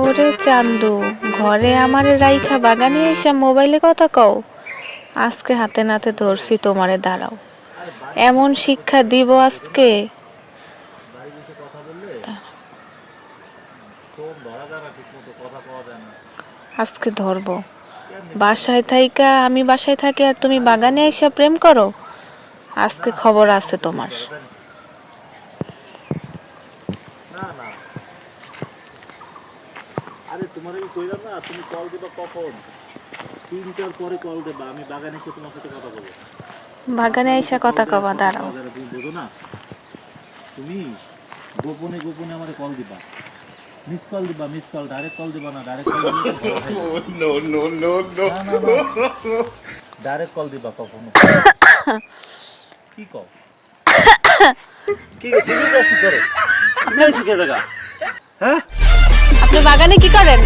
ওরে চান্দু, ঘরে আমার রাইখা বাগানে এসে মোবাইলে কথা কও। আজকে হাতে নাতে ধরছি তোমারে, দাঁড়াও, এমন শিক্ষা দিব আজকে। আজকে ধরবো। বাসায় থাইকা আমি বাসায় থাকি আর তুমি বাগানে এসে প্রেম করো। আজকে খবর আছে তোমার। আরে তোমার কি কইলাম না, তুমি কল দিবা কখন? 3টার পরে কল দিবা, আমি বাগানে এসে তোমার সাথে কথা বলবো। বাগানে এসে কথা কবা, দাঁড়াও। তুমি বোঝো না, তুমি গোপনে গোপনে আমারে কল দিবা, মিস কল দিবা, মিস কল, ডাইরেক্ট কল দিবা না, ডাইরেক্ট কল দিলে no no no no direct call দিবা কখনো। কি কও? কি তুমি কি করো? আপনি শিখে জায়গা, হ্যাঁ? আপনি বাগানে কি করেন?